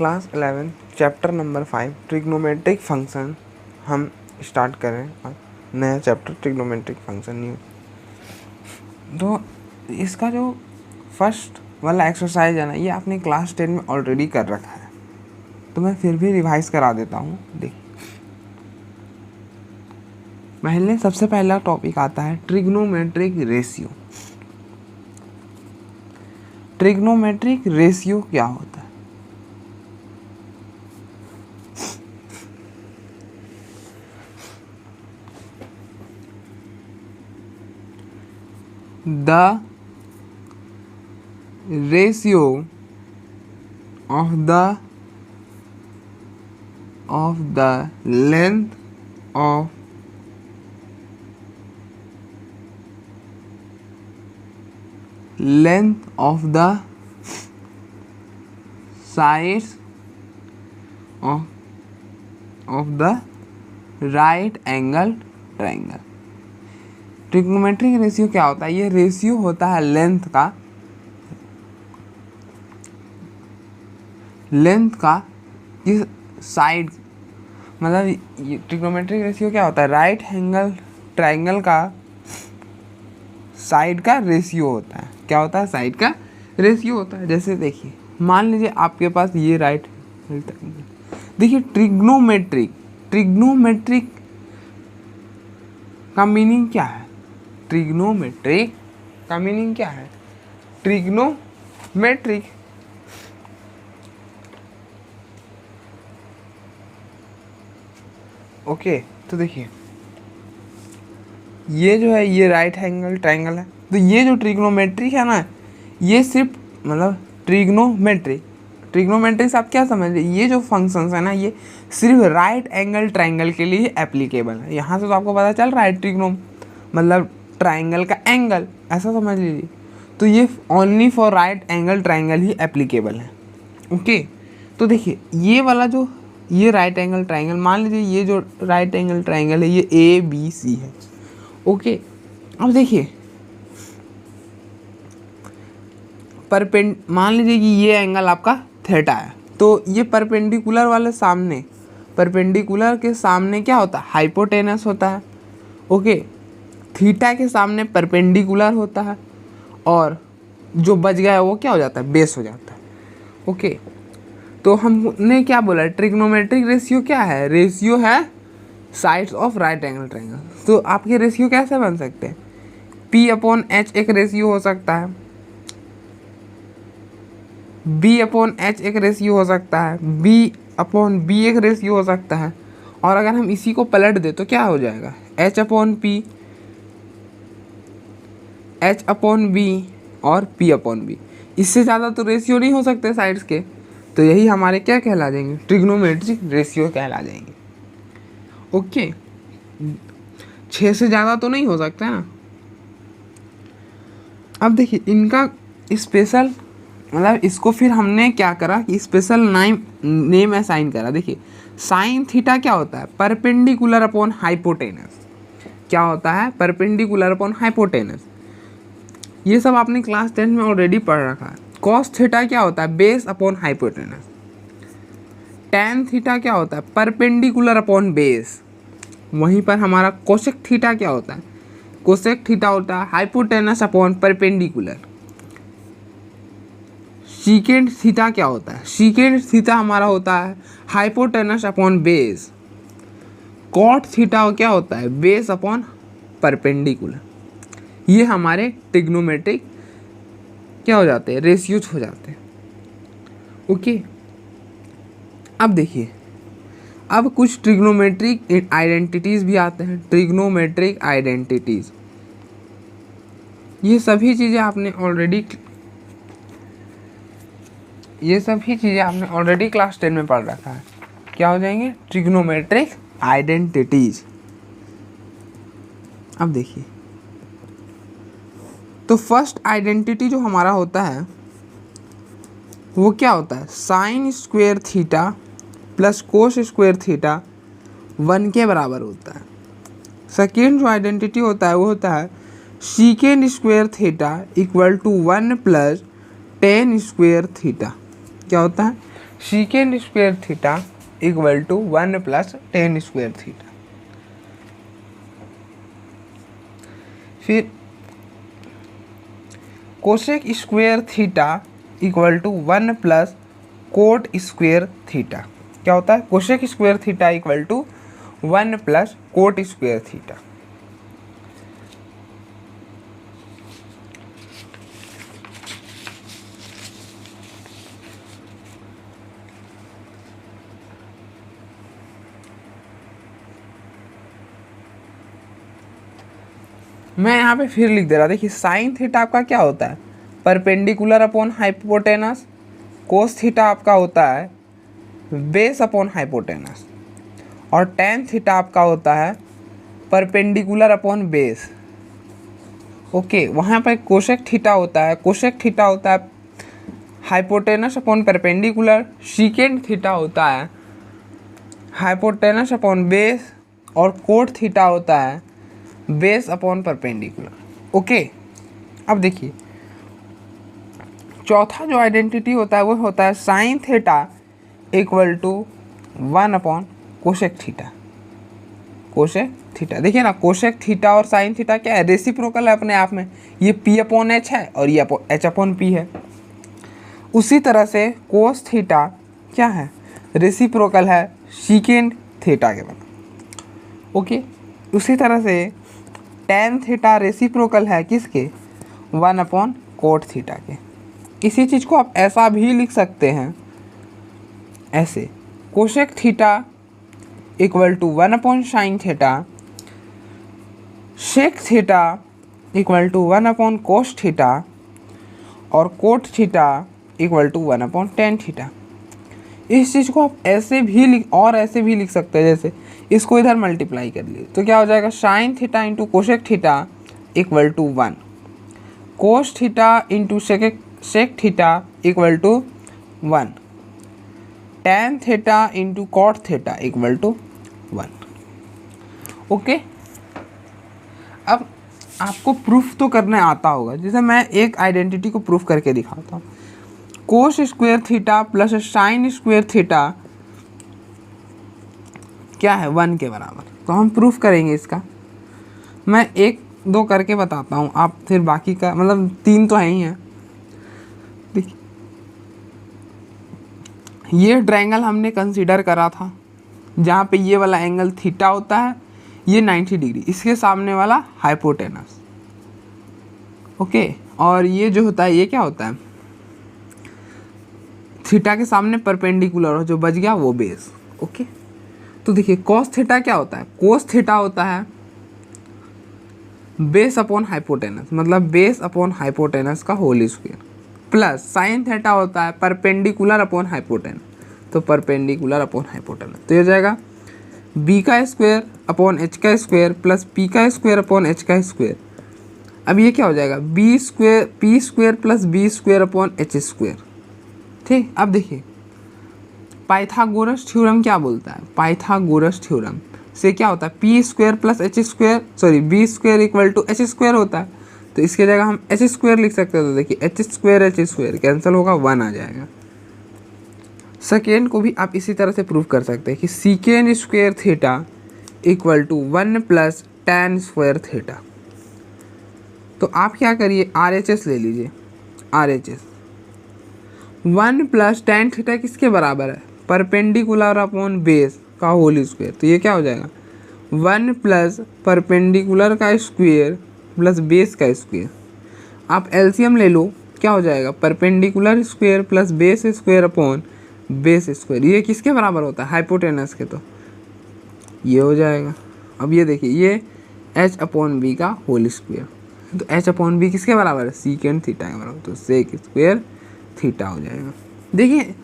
Class 11 chapter number 5 trigonometric function हम start करें और नया चैप्टर ट्रिग्नोमेट्रिक फंक्शन न्यू। तो इसका जो फर्स्ट वाला एक्सरसाइज है ना, ये आपने क्लास 10 में ऑलरेडी कर रखा है, तो मैं फिर भी रिवाइज करा देता हूँ। देखिए, पहले सबसे पहला टॉपिक आता है ट्रिग्नोमेट्रिक रेशियो। ट्रिग्नोमेट्रिक रेशियो क्या होता है? The ratio of the length of the sides of the right angle triangle। Trigonometric ratio क्या होता है? ये रेशियो होता है लेंथ का इस साइड, मतलब ये ट्रिग्नोमेट्रिक रेशियो क्या होता है? राइट एंगल ट्राइंगल का साइड का रेशियो होता है। क्या होता है? साइड का रेशियो होता है। जैसे देखिए, मान लीजिए आपके पास ये राइट ट्राइंगल, देखिए ट्रिग्नोमेट्रिक का मीनिंग क्या है? ट्रिग्नोमेट्रिक का मीनिंग क्या है? Trigonometric okay. तो देखिए, ये जो है ये राइट एंगल ट्राइंगल है, तो ये जो ट्रिग्नोमेट्रिक है ना, ये सिर्फ मतलब ट्रिग्नोमेट्रिक से आप क्या समझ रहे? ये जो फंक्शंस है ना, ये सिर्फ राइट एंगल ट्राइंगल के लिए एप्लीकेबल है। यहाँ से तो आपको पता चल रहा है ट्रिग्नो मतलब ट्राइंगल का एंगल, ऐसा समझ लीजिए। तो ये only for right angle triangle he applicable है। ओके, तो देखिए ये वाला जो ये राइट एंगल ट्राइंगल, मान लीजिए ये जो राइट एंगल ट्राइंगल है ये ABC है। ओके, अब देखिए मान लीजिए कि ये एंगल आपका थीटा है, तो ये परपेंडिकुलर वाले सामने, परपेंडिकुलर के सामने क्या होता है? हाइपोटेनस होता है। ओके, थीटा के सामने परपेंडिकुलर होता है, और जो बच गया है वो क्या हो जाता है? बेस हो जाता है। ओके, तो हमने क्या बोला? ट्रिग्नोमेट्रिक रेशियो क्या है? रेशियो है sides of right angle triangle. तो आपके रेशियो कैसे बन सकते हैं? P/H एक रेशियो हो सकता है, B/H एक रेशियो हो सकता है, B/B एक रेशियो हो सकता है, और अगर हम इसी को पलट दे तो क्या हो जाएगा? H/P, H/B और P/B। इससे ज़्यादा तो रेशियो नहीं हो सकते साइड्स के, तो यही हमारे क्या कहला जाएंगे? ट्रिग्नोमेट्रिक रेशियो कहला जाएंगे। ओके, 6 से ज़्यादा तो नहीं हो सकता है ना। अब देखिए इनका स्पेशल मतलब इसको फिर हमने क्या करा कि स्पेशल नेम असाइन करा। देखिए साइन थीटा क्या होता है? Perpendicular upon hypotenuse. क्या होता है? Perpendicular upon hypotenuse. ये सब आपने क्लास 10 में ऑलरेडी पढ़ रखा है। कॉस थीटा क्या होता है? Base upon hypotenuse. Tan theta क्या होता है? Perpendicular upon base. वहीं पर हमारा कोसेक थीटा क्या होता है? कोसेक थीटा होता है hypotenuse upon perpendicular. Secant theta क्या होता है? सीकेंट थीटा हमारा होता है hypotenuse upon base. Cot theta क्या होता है? Base upon perpendicular. ये हमारे ट्रिग्नोमेट्रिक क्या हो जाते हैं? रेशियोज हो जाते हैं। ओके, अब देखिए, अब कुछ ट्रिग्नोमेट्रिक आइडेंटिटीज़ भी आते हैं। ट्रिग्नोमेट्रिक आइडेंटिटीज़, ये सभी चीज़ें आपने ऑलरेडी क्लास 10 में पढ़ रखा है। क्या हो जाएंगे? Trigonometric identities. अब देखिए, तो फर्स्ट आइडेंटिटी जो हमारा होता है वो क्या होता है? Sign square theta plus cos square theta 1 के बराबर होता है। सेकेंड जो आइडेंटिटी होता है वो होता है secant square theta equal to 1 plus tan square theta. क्या होता है? Secant square theta equal to 1 plus tan square theta. फिर cosec square theta equal to 1 plus cot square theta. क्या होता है? Cosec square theta equal to 1 plus cot square theta. मैं यहाँ पे फिर लिख दे रहा, देखिए साइन थीटा आपका क्या होता है? Perpendicular upon hypotenuse. Cos theta आपका होता है बेस अपॉन हाइपोटेनस। और टेन थीटा आपका होता है परपेंडिकुलर अपॉन बेस। ओके, वहाँ पर कोसेक थीटा होता है, कोसेक थीटा होता है hypotenuse upon perpendicular. Secant theta होता है हाइपोटेनस अपॉन बेस। और कोट थीटा होता है बेस अपॉन परपेंडिकुलर। ओके, अब देखिए चौथा जो आइडेंटिटी होता है वो होता है sine theta equal to 1 upon cosec theta. Cosec theta, देखिए ना, कोसेक थीटा और साइन थीटा क्या है? रेसिप्रोकल है अपने आप में। ये पी अपॉन एच है और ये एच अपॉन पी है। उसी तरह से कोस थीटा क्या है? रेसिप्रोकल है सीकेंड थीटा के बराबर। ओके, उसी तरह से टेन थीटा रेसिप्रोकल है किसके? 1 अपॉन कोट थीटा के। इसी चीज़ को आप ऐसा भी लिख सकते हैं, ऐसे cosec theta equal to 1 upon sine theta, sec theta equal to 1 upon cos theta, और cot theta equal to 1 upon tan theta. इस चीज़ को आप ऐसे भी लिख सकते हैं, जैसे इसको इधर मल्टीप्लाई कर लिए तो क्या हो जाएगा? Sine theta into cosec theta equal to 1, cos theta into sec theta equal to 1, tan theta into cot theta equal to 1। Okay, अब आपको प्रूफ तो करने आता होगा, जैसे मैं एक आइडेंटिटी को प्रूफ करके दिखाता हूँ। कोस square theta plus sign square theta क्या है? 1 के बराबर। तो हम प्रूफ करेंगे इसका। मैं एक दो करके बताता हूँ, आप फिर बाकी का, मतलब 3 तो है ही हैं। देखिए ये ट्रायंगल हमने कंसीडर करा था जहाँ पे ये वाला एंगल थीटा होता है, ये 90 डिग्री, इसके सामने वाला हाइपोटेनस। ओके, और ये जो होता है ये क्या होता है? थीटा के सामने परपेंडिकुलर, और जो बच गया वो बेस। ओके, तो देखिए कॉस थीटा क्या होता है? कोस थीटा होता है बेस अपॉन हाइपोटेनस, मतलब बेस अपॉन हाइपोटेनस का whole square, plus sine theta होता है परपेंडिकुलर अपॉन हाइपोटेनस, तो परपेंडिकुलर अपॉन हाइपोटेनस। तो ये हो जाएगा बी का स्क्वायर अपॉन एच का स्क्वायर प्लस पी का स्क्वायर अपॉन एच का स्क्वायर। अब ये क्या हो जाएगा? B square P square plus B square upon H square. ठीक, अब देखिए पाइथागोरस थ्योरम क्या बोलता है? पाइथागोरस थ्योरम से क्या होता है? P square plus H square, sorry B square equal to H square होता है। तो इसके जगह हम एच स्क्वायर लिख सकते हैं। तो देखिए एच स्क्वायर कैंसिल होगा, 1 आ जाएगा। सेकेंड को भी आप इसी तरह से प्रूव कर सकते हैं कि second square theta equal to 1 plus tan square theta. तो आप क्या करिए, RHS ले लीजिए। RHS 1 प्लस टेन थीटा किसके बराबर है? परपेंडिकुलर अपॉन बेस का होल स्क्वायर। तो ये क्या हो जाएगा? 1 प्लस परपेंडिकुलर का स्क्वायर प्लस बेस का स्क्वायर। आप एलसीएम ले लो, क्या हो जाएगा? Perpendicular square plus base square upon base square. ये किसके बराबर होता है? हाइपोटेनस के। तो ये हो जाएगा। अब ये देखिए, ये एच अपॉन बी का होल स्क्वायर। तो एच अपॉन बी किसके बराबर है? सीकेंड थीटा के बराबर। तो सेक स्क्वायर थीटा हो जाएगा। देखिए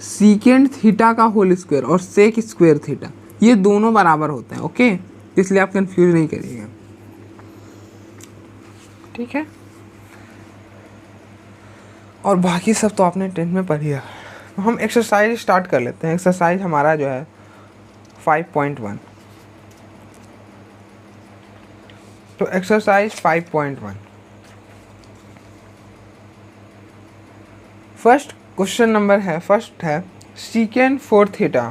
सीकेंड थीटा का होल स्क्वायर और सेक स्क्वायर थीटा ये दोनों बराबर होते हैं। ओके, इसलिए आप कंफ्यूज नहीं करिएगा, ठीक है। और बाकी सब तो आपने 10th में पढ़ लिया। हम एक्सरसाइज स्टार्ट कर लेते हैं। एक्सरसाइज हमारा जो है 5.1। तो एक्सरसाइज 5.1, फर्स्ट क्वेश्चन नंबर है फर्स्ट है सीकेंड 4 थीटा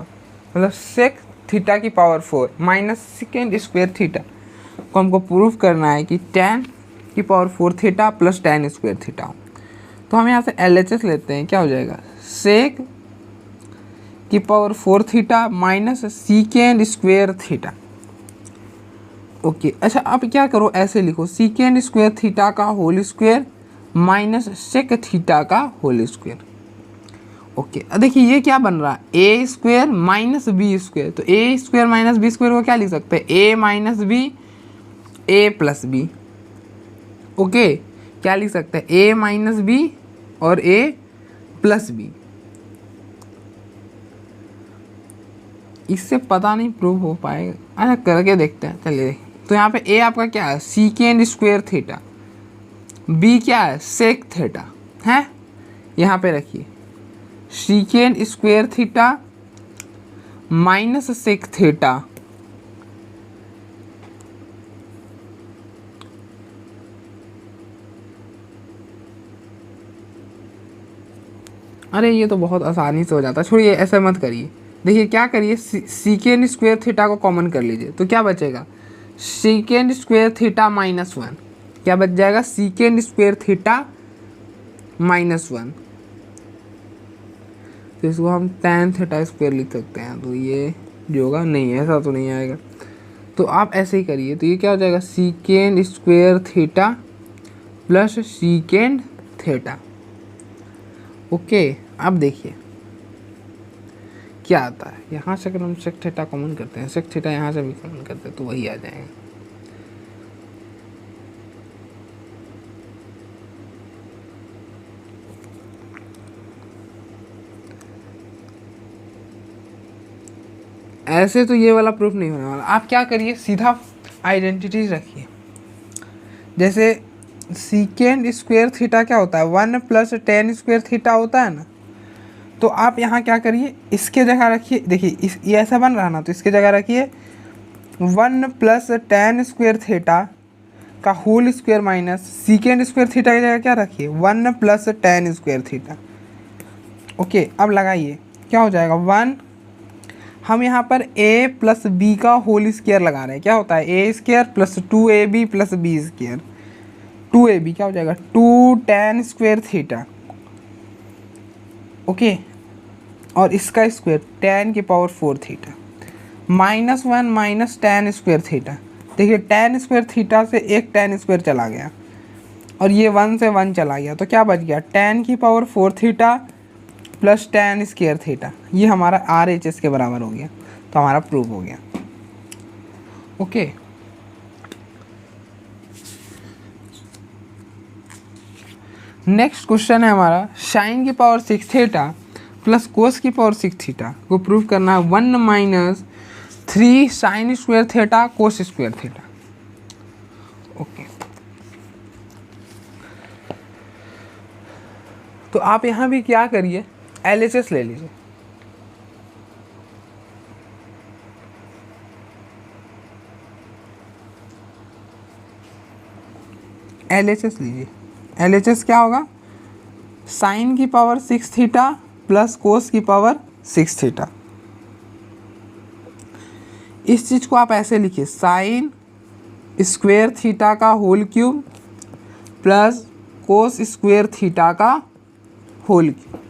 मतलब सेक थीटा की power 4 minus second square theta को हमको प्रूफ करना है कि tan की power 4 theta plus tan square theta हो। तो हम यहाँ से LHS लेते हैं, क्या हो जाएगा सेक की power 4 theta minus second square theta. Okay अच्छा अब क्या करो, ऐसे लिखो सीकेंड स्क्वायर थीटा का whole square minus sec theta का होल स्क्वायर। ओके देखिए ये क्या बन रहा है A square minus B square. तो A square minus B square को क्या लिख सकते हैं A minus B A plus B. Okay क्या लिख सकते हैं ए माइनस बी और ए प्लस बी। इससे पता नहीं प्रूव हो पाएगा, अच्छा करके देखते हैं चलिए। तो यहाँ पे ए आपका क्या है सीकेंड स्क्वायर थीटा, बी क्या है सेक थीटा है, यहाँ पे रखिए second square theta minus sec theta. अरे ये तो बहुत आसानी से हो जाता है, छोड़िए ऐसा मत करिए। देखिए क्या करिए सीकेंड स्क्वायर थीटा को कॉमन कर लीजिए तो क्या बचेगा सीकेंड स्क्वायर थीटा माइनस 1। क्या बच जाएगा सीकेंड स्क्वायर थीटा माइनस 1। तो इसको हम tan थीटा स्क्वायर लिख सकते हैं। तो ये जो होगा नहीं ऐसा तो नहीं आएगा, तो आप ऐसे ही करिए। तो ये क्या हो जाएगा सीकेंड square theta plus secant theta. Okay अब देखिए क्या आता है, यहाँ से अगर हम सेक थीटा कॉमन करते हैं, सेक थीटा यहाँ से भी कॉमन करते हैं तो वही आ जाएगा। ऐसे तो ये वाला प्रूफ नहीं होने वाला। आप क्या करिए सीधा आइडेंटिटीज रखिए। जैसे सीकेंड स्क्वायर थीटा क्या होता है 1 प्लस tan स्क्वायर थीटा होता है ना। तो आप यहाँ क्या करिए इसके जगह रखिए, देखिए ये ऐसा बन रहा ना, तो इसके जगह रखिए 1 प्लस tan स्क्वायर थीटा का whole square minus second square theta की जगह क्या रखिए 1 plus tan square theta. Okay अब लगाइए क्या हो जाएगा 1, हम यहाँ पर a प्लस बी का होल स्क्वायर लगा रहे हैं, क्या होता है A square plus 2ab plus B square. 2ab क्या हो जाएगा 2 tan स्क्वायर थीटा। ओके और इसका स्क्वायर tan की power 4 theta minus 1 minus tan square theta. देखिए tan स्क्वायर थीटा से एक tan स्क्वायर चला गया और ये 1 से 1 चला गया, तो क्या बच गया tan की power 4 theta plus tan square theta. ये हमारा RHS के बराबर हो गया, तो हमारा प्रूव हो गया। ओके नेक्स्ट क्वेश्चन है हमारा साइन की पावर 6 थीटा प्लस कोस की पावर 6 थीटा को प्रूव करना है 1 minus 3 sine square theta cos square theta. Okay तो आप यहाँ भी क्या करिए LHS ले लीजिए। LHS लीजिए, LHS क्या होगा साइन की पावर 6 थीटा प्लस कोस की पावर 6 थीटा। इस चीज़ को आप ऐसे लिखिए साइन स्क्वायर थीटा का whole cube plus cos square theta का होल क्यूब।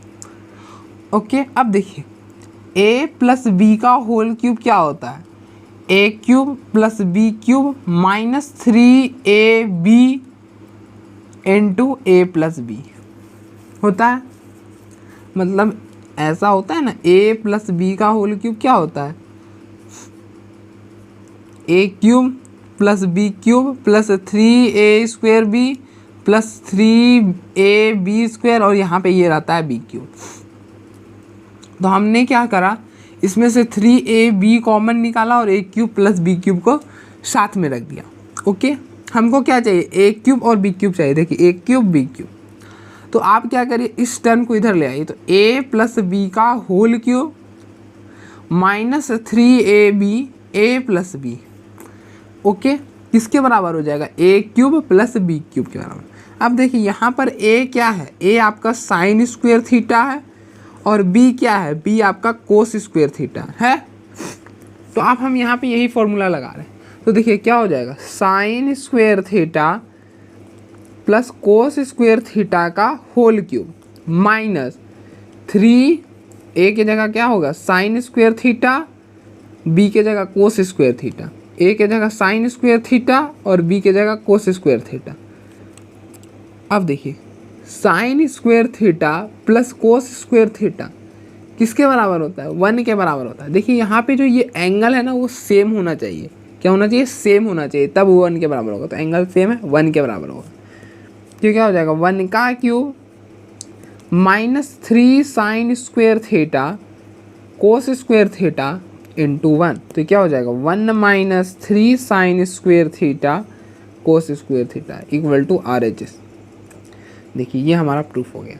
ओके अब देखिए a प्लस बी का होल क्यूब क्या होता है a cube plus B cube minus 3ab into a plus B होता है। मतलब ऐसा होता है ना a प्लस बी का होल क्यूब क्या होता है a cube plus B cube plus 3a square B plus 3ab square और यहाँ पे ये रहता है b क्यूब। तो हमने क्या करा इसमें से 3ab कॉमन निकाला और a क्यूब प्लस b क्यूब को साथ में रख दिया। ओके हमको क्या चाहिए a क्यूब और b क्यूब चाहिए। देखिए a क्यूब b क्यूब, तो आप क्या करिए इस टर्म को इधर ले आइए। तो a प्लस बी का whole cube minus 3ab a plus B. Okay किसके बराबर हो जाएगा a क्यूब प्लस b क्यूब के बराबर। अब देखिए यहाँ पर ए क्या है, ए आपका साइन स्क्वायर थीटा है और बी क्या है, बी आपका कोस स्क्वायर थीटा है। तो अब हम यहाँ पे यही फॉर्मूला लगा रहे हैं। तो देखिए क्या हो जाएगा, sign square theta plus cos square theta का होल क्यूब माइनस 3, ए की जगह क्या होगा साइन स्क्वायर थीटा, बी के जगह कोस स्क्वायर थीटा, ए के जगह साइन स्क्वायर थीटा और बी के जगह कोस स्क्वायर थीटा। अब देखिए sine square theta plus cos square theta किसके बराबर होता है, 1 के बराबर होता है। देखिए यहाँ पे जो ये एंगल है ना वो सेम होना चाहिए, क्या होना चाहिए, सेम होना चाहिए, तब वो 1 के बराबर होगा। तो एंगल सेम है, 1 के बराबर होगा। तो क्या हो जाएगा 1 का cube minus 3 sine square theta cos square theta into 1। तो क्या हो जाएगा 1 minus 3 sine square theta cos square theta equal to RHS। देखिए ये हमारा प्रूफ हो गया।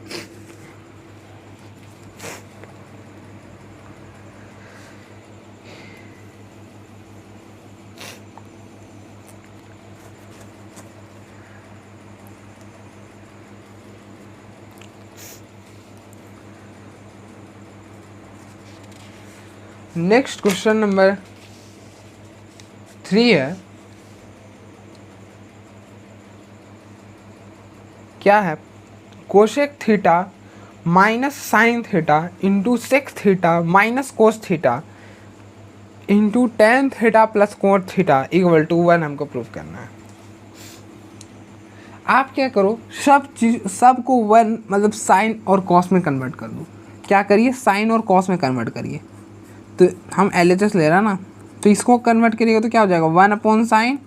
नेक्स्ट क्वेश्चन नंबर 3 है, क्या है, cosec theta minus sine theta into sec theta minus cos theta into tan theta plus cot theta equal to 1 हमको prove करना है। आप क्या करो, सबको 1 मतलब साइन और कॉस में कन्वर्ट कर दो। क्या करिए, साइन और कॉस में कन्वर्ट करिए। तो हम LHS ले रहा ना, तो इसको कन्वर्ट करिएगा तो क्या हो जाएगा 1 upon sine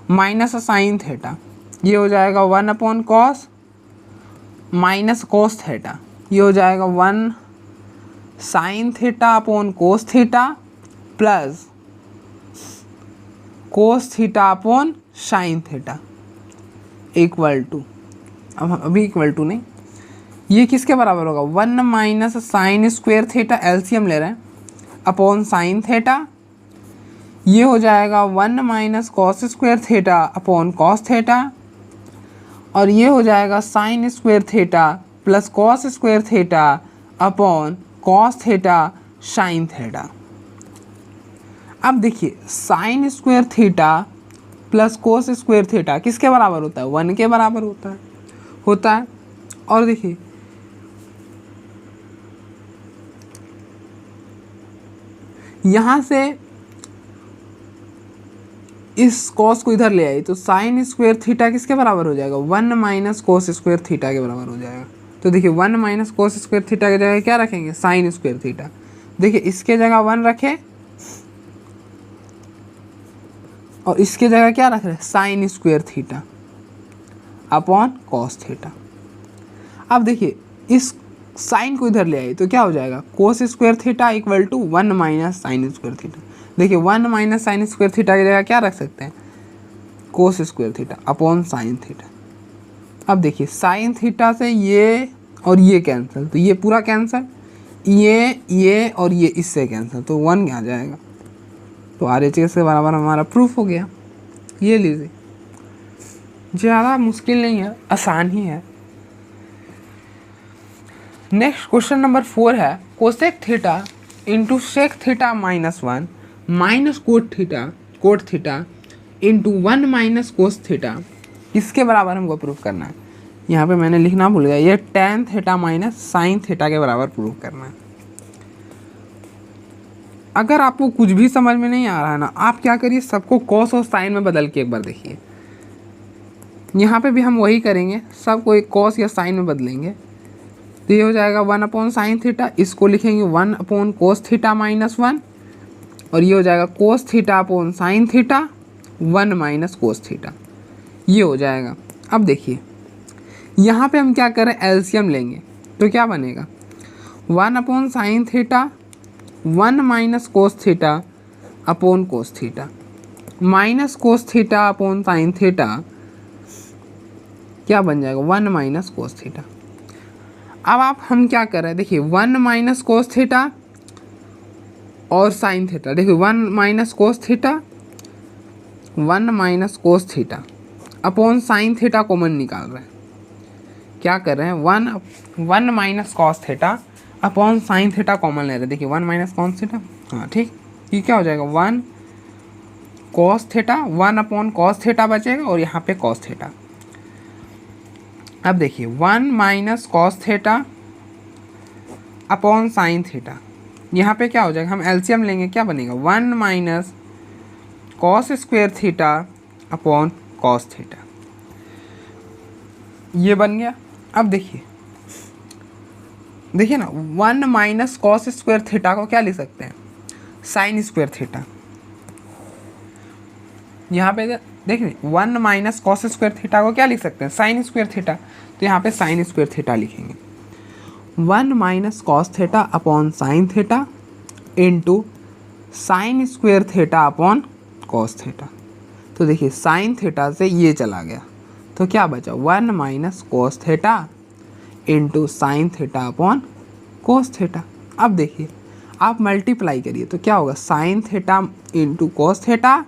minus sine theta, ये हो जाएगा 1 upon cos minus cos theta, ये हो जाएगा 1 sine theta upon cos theta plus cos theta upon sine theta equal to, अब अभी इक्वल टू नहीं, ये किसके बराबर होगा 1 minus sine square theta, LCM ले रहे हैं, अपॉन साइन थीटा, ये हो जाएगा 1 minus cos square theta upon cos theta, और ये हो जाएगा sign square theta plus cos square theta upon cos theta sine theta. अब देखिए sine square theta plus cos square theta किसके बराबर होता है, 1 के बराबर होता है। और देखिए यहाँ से इस कॉस को इधर ले आई तो साइन स्क्वायर थीटा किसके बराबर हो जाएगा 1 माइनस कोस स्क्वायर थीटा के बराबर हो जाएगा। तो देखिए 1 माइनस कोस स्क्वायर थीटा की जगह क्या रखेंगे, साइन स्क्वायर थीटा। देखिए इसके जगह 1 रखे और इसके जगह क्या रख रहे हैं, sign square theta upon cos theta. अब देखिए इस साइन को इधर ले आई तो क्या हो जाएगा cos square theta equal to 1 minus sine square theta. देखिए 1 माइनस साइन स्क्वायर थीटा की जगह क्या रख सकते हैं, कोस square theta upon sine theta. अब देखिए साइन थीटा से ये और ये कैंसिल, तो ये पूरा कैंसिल, ये और ये इससे कैंसिल, तो 1 आ जाएगा। तो RHS के बराबर हमारा प्रूफ हो गया। ये लीजिए, ज़्यादा मुश्किल नहीं है, आसान ही है। नेक्स्ट क्वेश्चन नंबर 4 है, cosec theta into sec theta minus 1 minus cot theta into 1 minus cos theta किसके बराबर हमको प्रूफ करना है। यहाँ पे मैंने लिखना भूल गया, ये tan theta minus sine theta के बराबर प्रूफ करना है। अगर आपको कुछ भी समझ में नहीं आ रहा है ना, आप क्या करिए, सबको कॉस और साइन में बदल के एक बार देखिए। यहाँ पे भी हम वही करेंगे, सबको एक कॉस या साइन में बदलेंगे। तो ये हो जाएगा 1 अपॉन साइन थीटा, इसको लिखेंगे 1 अपॉन कोस थीटा माइनस 1, और ये हो जाएगा कोस theta upon sine theta 1 minus cos theta, ये हो जाएगा। अब देखिए यहाँ पे हम क्या करें, LCM लेंगे तो क्या बनेगा 1 upon sine theta 1 minus cos theta upon cos theta minus cos theta upon sine theta, क्या बन जाएगा 1 माइनस कोस थीटा। अब आप हम क्या कर रहे हैं, देखिए 1 माइनस कोस थीटा और साइन थीटा, देखिए 1 minus cos theta 1 minus cos theta upon sine theta common निकाल रहे हैं। क्या कर रहे हैं, one minus cos theta upon sine theta common ले रहे हैं। देखिए 1 माइनस कॉस थीटा, हाँ ठीक, ये क्या हो जाएगा 1 cos theta, 1 upon cos theta बचेगा और यहाँ पे कॉस थीटा। अब देखिए 1 minus cos theta upon sine theta, यहाँ पे क्या हो जाएगा, हम एलसीएम लेंगे, क्या बनेगा 1 minus cos square theta upon cos theta, ये बन गया। अब देखिए ना 1 माइनस कॉस स्क्वायर थीटा को क्या लिख सकते हैं, साइन स्क्वायर थीटा। यहाँ पे देखिए 1 माइनस कॉस स्क्वायर थीटा को क्या लिख सकते हैं, साइन स्क्वायर थीटा, तो यहाँ पे साइन स्क्वायर थीटा लिखेंगे। 1 minus cos theta upon sine theta into sine square theta upon cos theta. तो देखिए साइन थीटा से ये चला गया तो क्या बचा 1 minus cos theta into sine theta upon cos theta. अब देखिए आप मल्टीप्लाई करिए तो क्या होगा, sign theta into cos theta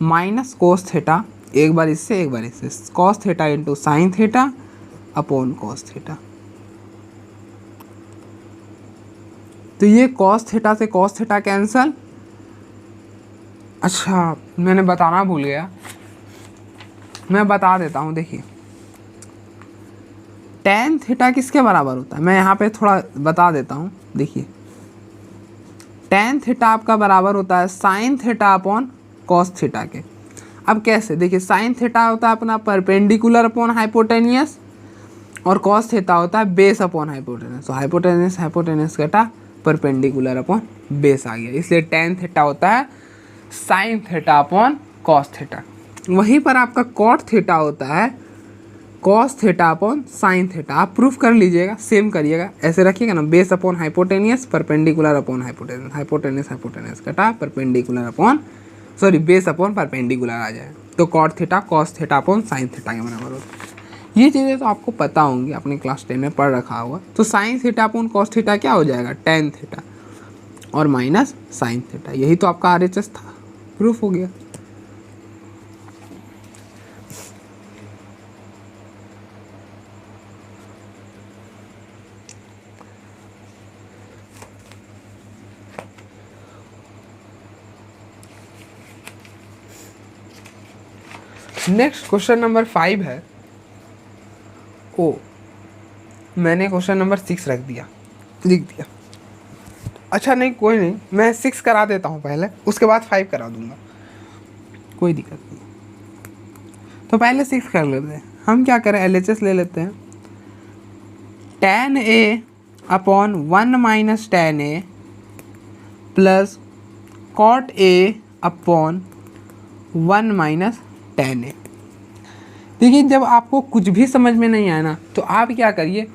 minus cos theta, एक बार इससे एक बार इससे, cos theta into sine theta upon cos theta. तो ये कॉस थीटा से कॉस थीटा कैंसल। अच्छा मैंने बताना भूल गया, मैं बता देता हूँ। देखिए टेन थीटा किसके बराबर होता है, मैं यहाँ पे थोड़ा बता देता हूँ। देखिए टेन थीटा आपका बराबर होता है sine theta upon cos theta के। अब कैसे, देखिए साइन थीटा होता है अपना परपेंडिकुलर अपॉन हाइपोटेनियस और कॉस थीटा होता है बेस अपॉन हाइपोटेनियस। तो हाइपोटेनियस कटा, परपेंडिकुलर अपॉन बेस आ गया, इसलिए टेन थीटा होता है sine theta upon cos theta. वहीं पर आपका कॉट थीटा होता है cos theta upon sine theta. आप प्रूफ कर लीजिएगा, सेम करिएगा, ऐसे रखिएगा ना, base upon hypotenuse, perpendicular upon hypotenuse, hypotenuse कटा, perpendicular upon base upon perpendicular आ जाए तो cot theta cos theta upon sine theta के बराबर होता है। ये चीज़ें तो आपको पता होंगी, अपने क्लास 10 में पढ़ रखा होगा। तो sign theta upon cos theta क्या हो जाएगा, टेन थीटा और माइनस साइन थीटा, यही तो आपका आरएचएस था, प्रूफ हो गया। नेक्स्ट क्वेश्चन नंबर 5 है। ओ मैंने क्वेश्चन नंबर 6 लिख दिया। अच्छा नहीं कोई नहीं, मैं 6 करा देता हूँ पहले, उसके बाद 5 करा दूंगा, कोई दिक्कत नहीं। तो पहले 6 कर लेते हैं। हम क्या करें, LHS ले लेते हैं। tan A upon 1 minus tan A plus cot A upon 1 minus tan A। देखिए जब आपको कुछ भी समझ में नहीं आया ना तो आप क्या करिए,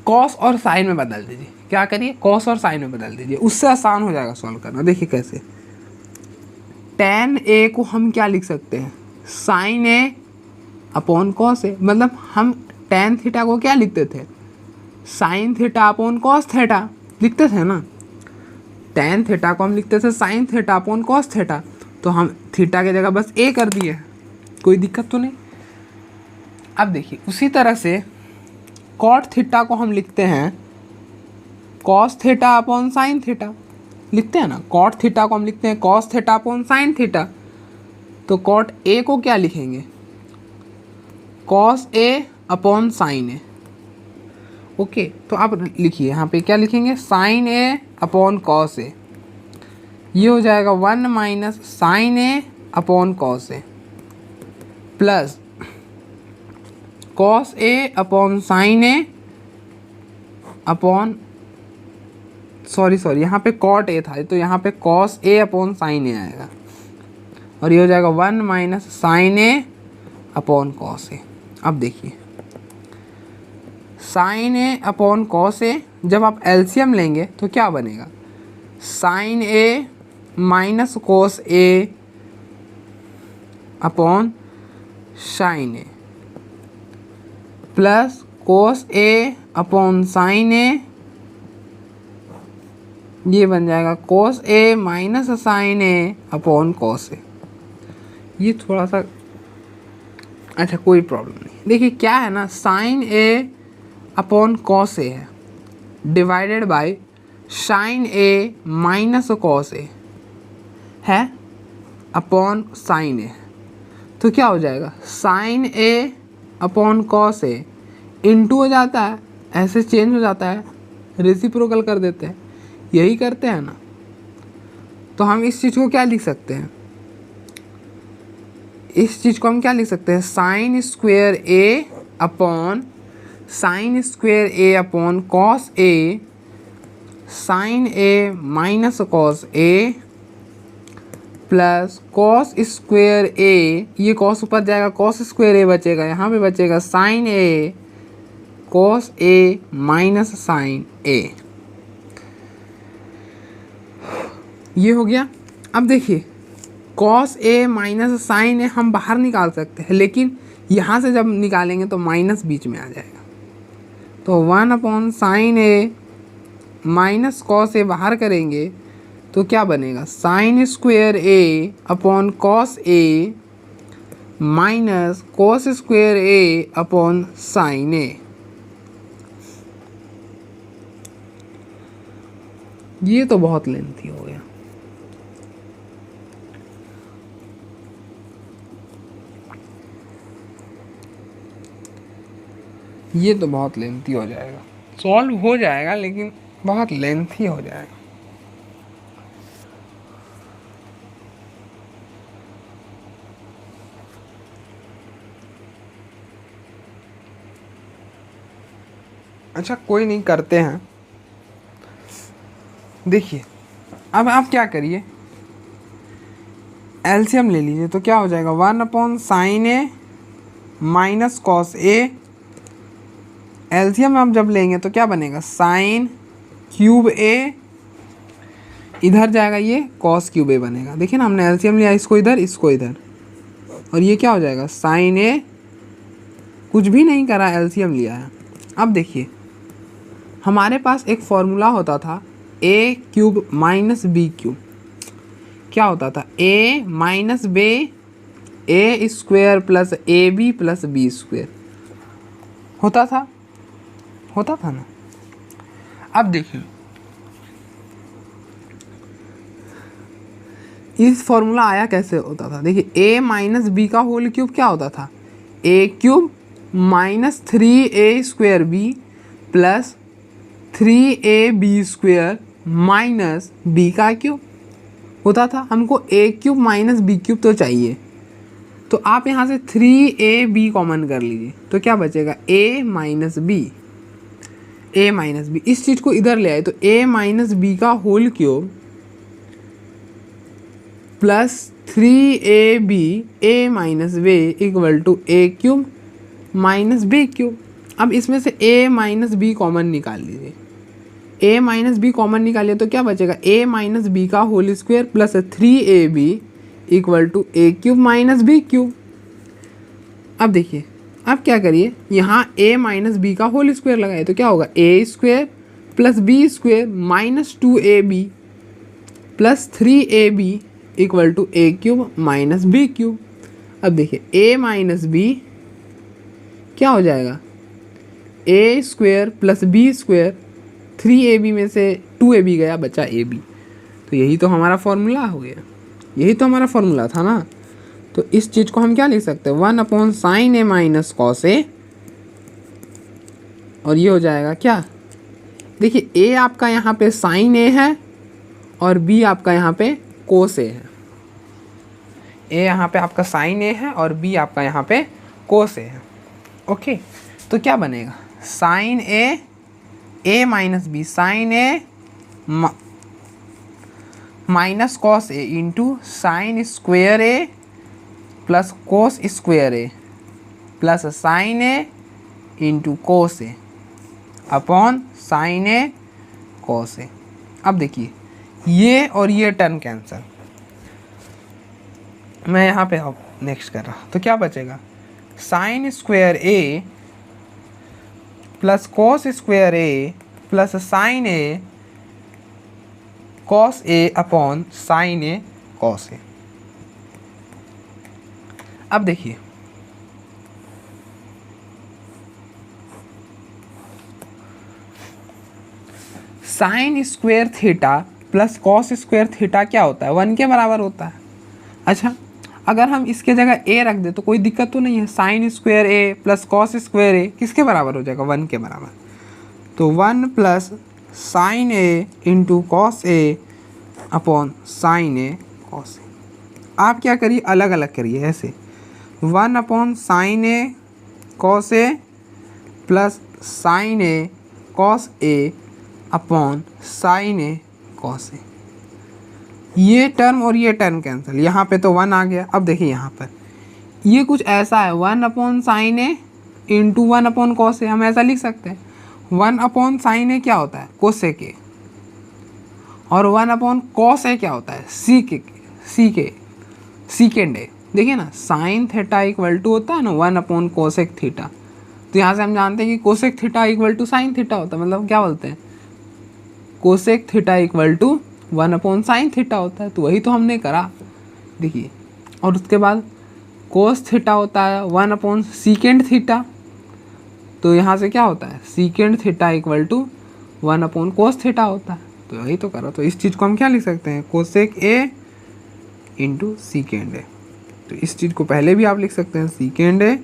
कॉस और साइन में बदल दीजिए। क्या करिए, कॉस और साइन में बदल दीजिए, उससे आसान हो जाएगा सॉल्व करना। देखिए कैसे, tan A को हम क्या लिख सकते हैं, sine A upon cos A। मतलब हम tan थीटा को क्या लिखते थे, sine theta upon cos theta लिखते थे ना। tan थीटा को हम लिखते थे sine theta upon cos theta, तो हम थीटा की जगह बस A कर दिए, कोई दिक्कत तो नहीं। अब देखिए उसी तरह से कॉट थीटा को हम लिखते हैं cos theta upon sine theta, लिखते हैं ना। कॉट थीटा को हम लिखते हैं cos theta upon sine theta, तो कॉट A को क्या लिखेंगे, cos A upon sine A। Okay तो आप लिखिए यहाँ पे क्या लिखेंगे, sine A upon cos A, ये हो जाएगा 1 minus sine A upon cos A plus cos A upon sine A upon यहाँ पे कॉट A था तो यहाँ पे cos A upon sine A आएगा, और ये हो जाएगा 1 minus sine A upon cos A। अब देखिए sine A upon cos A, जब आप एलसीएम लेंगे तो क्या बनेगा, sine A minus cos A upon sine A plus cos A upon sine A, ये बन जाएगा cos A minus sine A upon cos A। ये थोड़ा सा अच्छा कोई प्रॉब्लम नहीं। देखिए क्या है ना, sine A upon cos A है divided by sine A minus cos A है अपॉन साइन ए। तो क्या हो जाएगा, sine A upon cos A into हो जाता है, ऐसे चेंज हो जाता है, रेसिप्रोकल कर देते हैं, यही करते हैं ना। तो हम इस चीज़ को क्या लिख सकते हैं, इस चीज़ को हम क्या लिख सकते हैं, sine square A upon cos A sign A minus cos A plus cos square ए, ये कॉस ऊपर जाएगा, कॉस स्क्वेयर ए बचेगा, यहाँ पे बचेगा sign A cos A minus sine ए। ये हो गया। अब देखिए कॉस ए माइनस साइन ए हम बाहर निकाल सकते हैं, लेकिन यहाँ से जब निकालेंगे तो माइनस बीच में आ जाएगा। तो 1 upon sine A minus cos ए बाहर करेंगे तो क्या बनेगा, साइन स्क्वेयर ए अपॉन कॉस ए माइनस कॉस स्क्वेयर ए अपॉन साइन ए। ये तो बहुत लेंथी हो गया। ये तो बहुत लेंथी हो जाएगा, सॉल्व हो जाएगा लेकिन बहुत लेंथी हो जाएगा। अच्छा कोई नहीं, करते हैं। देखिए अब आप क्या करिए, एलसीएम ले लीजिए। तो क्या हो जाएगा, 1 upon sine A minus cos A. LCM आप जब लेंगे तो क्या बनेगा, साइन क्यूब ए, इधर जाएगा ये कॉस क्यूब ए बनेगा। देखिए ना, हमने एलसीएम लिया, इसको इधर इसको इधर, और ये क्या हो जाएगा, साइन ए, कुछ भी नहीं करा, एलसीएम लिया है। अब देखिए हमारे पास एक फॉर्मूला होता था A cube minus B cube. क्या होता था, A minus B A square plus A B plus B square होता था ना। अब देखिए इस फॉर्मूला आया कैसे होता था, देखिए ए माइनस बी का होल क्यूब क्या होता था, A cube minus 3a square B plus 3a B square minus B का क्यूब होता था। हमको A cube minus B cube तो चाहिए, तो आप यहाँ से 3ab कॉमन कर लीजिए, तो क्या बचेगा, a माइनस बी, इस चीज़ को इधर ले आए तो a माइनस बी का whole cube plus 3ab a minus B equal to A cube minus B cube. अब इसमें से a माइनस बी कॉमन निकाल लीजिए, a माइनस बी कॉमन निकालिए तो क्या बचेगा, a माइनस बी का whole square plus 3ab equal to A cube minus B cube. अब देखिए अब क्या करिए, यहाँ a माइनस बी का होल स्क्वायर लगाए तो क्या होगा, a square plus B square minus 2ab plus 3ab equal to A cube minus B cube. अब देखिए a माइनस बी क्या हो जाएगा, a square plus B square, 3ab में से 2ab गया, बचा ab। तो यही तो हमारा फॉर्मूला हो गया, यही तो हमारा फॉर्मूला था ना। तो इस चीज़ को हम क्या लिख सकते हैं, 1 upon sine A minus cos ए, और ये हो जाएगा क्या, देखिए a आपका यहाँ पे साइन ए है और b आपका यहाँ पे कोस ए है। a यहाँ पे आपका साइन ए है और b आपका यहाँ पे कोस ए है। ओके, तो क्या बनेगा, sine A minus B, sign A minus cos A into sine square A plus cos square A plus sign A into cos A upon sine A cos A. अब देखिए ये और ये टर्म कैंसिल, मैं यहाँ पे अब नेक्स्ट कर रहा, तो क्या बचेगा, sine square A plus cos square A plus sign A cos A upon sine A cos A. अब देखिए sine square theta plus cos square theta क्या होता है, 1 के बराबर होता है। अच्छा, अगर हम इसके जगह ए रख दे तो कोई दिक्कत तो नहीं है। साइन स्क्वायर ए प्लस कॉस स्क्वायर ए किसके बराबर हो जाएगा, 1 के बराबर। तो 1 plus sign A into cos A upon sine A cos A. आप क्या करिए, अलग अलग करिए ऐसे, 1 upon sine A cos A plus sign A cos A upon sine A cos A. ये टर्म और ये टर्म कैंसिल, यहाँ पे तो 1 आ गया। अब देखिए यहाँ पर ये कुछ ऐसा है, 1 upon sine A into 1 upon cos ए, हम ऐसा लिख सकते हैं। 1 अपॉन साइन ए क्या होता है, कोसेक ए, और 1 अपॉन कॉस ए क्या होता है, सीकेंड ए। देखिए ना, साइन थीटा इक्वल टू होता है ना 1 अपॉन कोसेक थीटा। तो यहाँ से हम जानते हैं कि cosec theta equal to sine theta होता है, मतलब क्या बोलते हैं, cosec theta equal to 1 upon sine theta होता है। तो वही तो हमने करा, देखिए। और उसके बाद कोस थीटा होता है 1 अपॉन सीकेंड थीटा। तो यहाँ से क्या होता है, second theta equal to 1 upon cos theta होता है। तो वही तो करा। तो इस चीज़ को हम क्या लिख सकते हैं, कोसेक ए इंटू सीकेंड ए। तो इस चीज़ को पहले भी आप लिख सकते हैं, सीकेंड ए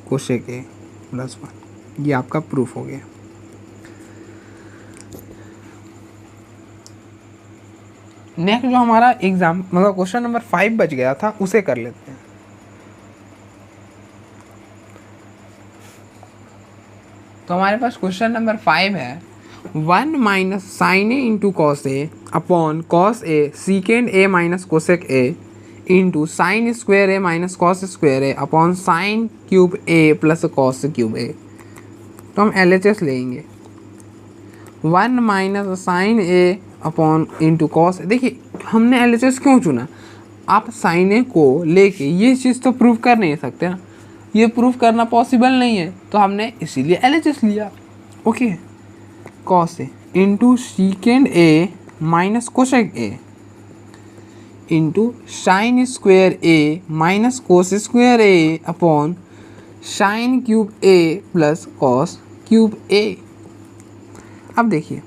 कोसेक ए प्लस 1। ये आपका प्रूफ हो गया। नेक्स्ट जो हमारा एग्जाम मतलब क्वेश्चन नंबर 5 बच गया था, उसे कर लेते हैं। तो हमारे पास क्वेश्चन नंबर 5 है, 1 minus sine A into cos A upon cos A secant A minus cosec A into sine square A minus cos square A upon sine cube A plus cos cube A. तो हम LHS लेंगे, 1 minus sine A upon into cos. देखिए हमने LHS क्यों चुना, आप sign ए को लेके ये चीज़ तो प्रूव कर नहीं सकते ना, ये प्रूफ करना पॉसिबल नहीं है, तो हमने इसीलिए LHS लिया। Okay, cos A into secant A minus cosec A into sine square A minus cos square A upon sine cube A plus cos cube A. अब देखिए,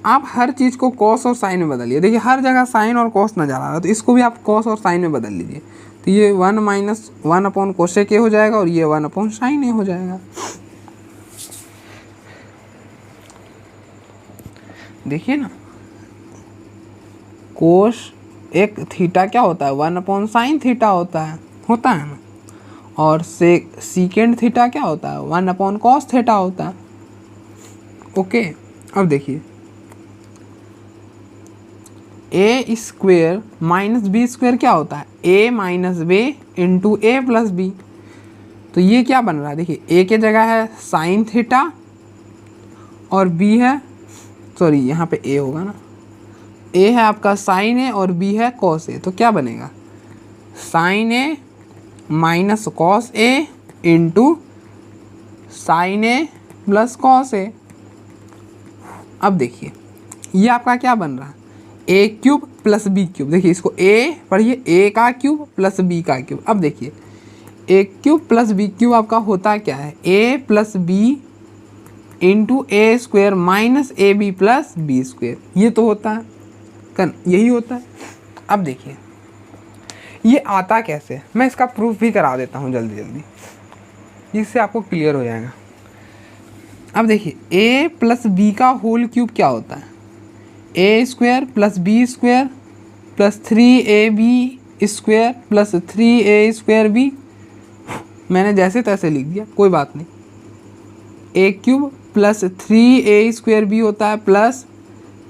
आप हर चीज़ को कॉस और साइन में बदलिए। देखिए हर जगह साइन और कॉस नजर आ रहा है, तो इसको भी आप कॉस और साइन में बदल लीजिए। तो ये 1 माइनस 1 अपॉन कोसेक ए हो जाएगा और ये 1 अपॉन साइन ए हो जाएगा। देखिए ना, कोस एक थीटा क्या होता है, 1 अपॉन साइन थीटा होता है ना। और सीकेंड थीटा क्या होता है, 1 अपॉन कॉस थीटा होता है। ओके, अब देखिए, ए स्क्वेयर माइनस बी स्क्वेयर क्या होता है, ए minus B into A plus B. तो ये क्या बन रहा है, देखिए ए के जगह है साइन थीटा और बी है, सॉरी यहाँ पे ए होगा ना, ए है आपका साइन ए और बी है कॉस ए। तो क्या बनेगा, sine A minus cos A into sine A plus cos A. अब देखिए ये आपका क्या बन रहा है, A cube plus B cube. देखिए इसको ए पढ़िए, ए का क्यूब प्लस बी का क्यूब। अब देखिए A cube plus B cube आपका होता क्या है, A plus B into A square minus A B plus B square. ये तो होता है, यही होता है। अब देखिए ये आता कैसे, मैं इसका प्रूफ भी करा देता हूँ जल्दी जल्दी, जिससे आपको क्लियर हो जाएगा। अब देखिए ए प्लस बी का होल क्यूब क्या होता है, A square plus B square plus 3ab square plus 3a square B. मैंने जैसे तैसे लिख दिया, कोई बात नहीं। A cube plus 3a square B होता है प्लस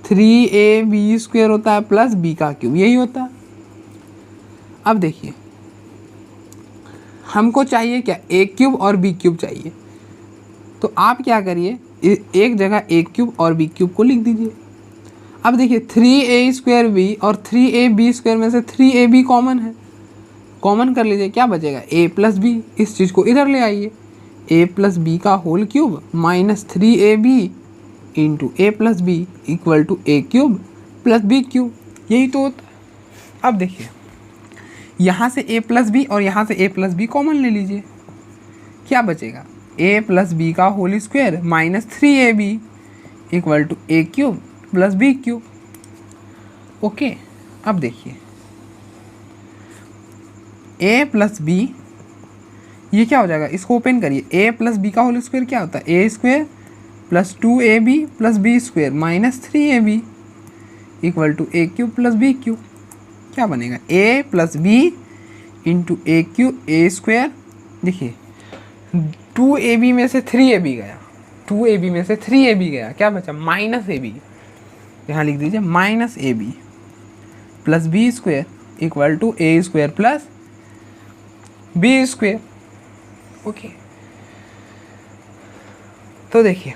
3ab स्क्वायर होता है प्लस बी का क्यूब, यही होता है। अब देखिए हमको चाहिए क्या, ए क्यूब और बी क्यूब चाहिए। तो आप क्या करिए, एक जगह ए क्यूब और बी क्यूब को लिख दीजिए। अब देखिए 3a स्क्वायर बी और 3ab स्क्वायर में से 3ab कॉमन है, कॉमन कर लीजिए, क्या बचेगा a प्लस बी। इस चीज़ को इधर ले आइए, a प्लस बी का whole cube minus 3ab into A plus B equal to A cube plus B cube, यही तो होता है। अब देखिए यहाँ से a प्लस बी और यहाँ से a प्लस बी कॉमन ले लीजिए, क्या बचेगा, ए प्लस बी का whole square minus 3ab equal to A cube plus B cube. Okay, अब देखिए ए प्लस बी, ये क्या हो जाएगा, इसको ओपन करिए। ए प्लस बी का होल स्क्वायर क्या होता है, A square plus 2ab plus B square minus 3ab equal to A cube plus B cube. क्या बनेगा, A plus B into A cube A square. देखिए 2ab में से 3ab गया, 2ab में से 3ab गया, क्या बचा माइनस ab, यहाँ लिख दीजिए minus ab plus B square equal to A square plus B square. Okay, तो देखिए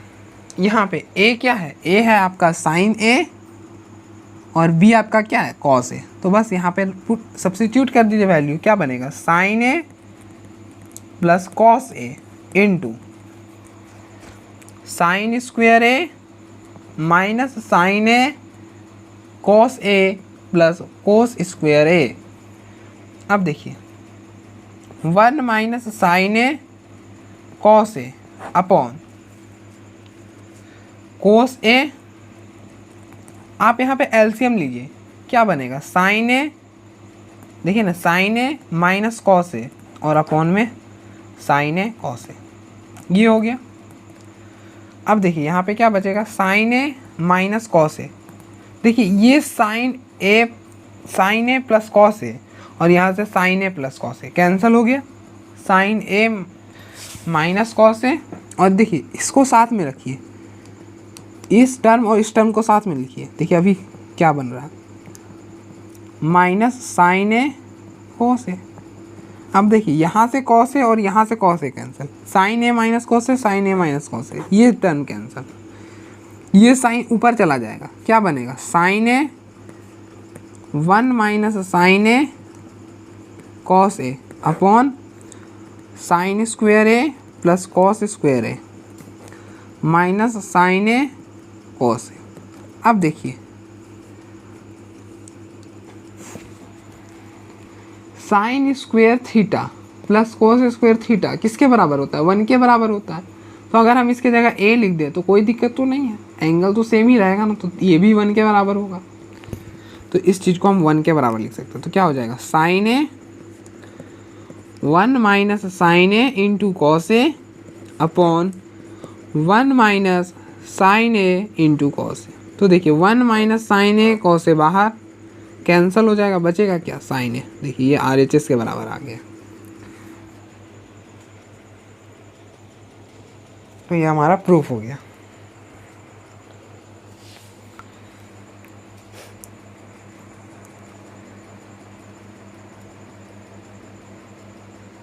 यहाँ पे a क्या है, a है आपका साइन a और b आपका क्या है कॉस a। तो बस यहाँ पे पुट सब्स्टिट्यूट कर दीजिए वैल्यू, क्या बनेगा sine a plus cos a into sine square a minus sine a cos a plus cos square a। अब देखिए 1 minus sine a cos a upon cos a। आप यहाँ पे एलसीएम लीजिए, क्या बनेगा साइन a, देखिए ना sine a minus cos a और अपॉन में साइन a कॉस a, ये हो गया। अब देखिए यहाँ पे क्या बचेगा sine a minus cos a। देखिए ये sine a plus cos a और यहाँ से sine a plus cos a cancel हो गया, sine a minus cos a। और देखिए इसको साथ में रखिए, इस टर्म और इस टर्म को साथ में लिखिए। देखिए अभी क्या बन रहा है, minus sine a cos a। अब देखिए यहाँ से कॉस a और यहाँ से cos a cancel, sine a minus cos a, sine a minus cos a, ये टर्म कैंसिल, ये साइन ऊपर चला जाएगा, क्या बनेगा sine a 1 minus sine a cos a upon sine square a plus cos square a minus sine a cos a। अब देखिए sine square theta plus cos square theta किसके बराबर होता है, 1 के बराबर होता है। तो अगर हम इसकी जगह a लिख दें तो कोई दिक्कत तो नहीं है, एंगल तो सेम ही रहेगा ना, तो ये भी 1 के बराबर होगा। तो इस चीज़ को हम 1 के बराबर लिख सकते हैं। तो क्या हो जाएगा sine a 1 minus sine a into cos a upon 1 minus sine a into cos a। तो देखिए 1 minus sine a cos a बाहर कैंसिल हो जाएगा, बचेगा क्या साइन a। देखिए ये RHS के बराबर आ गया। तो ये हमारा प्रूफ हो गया।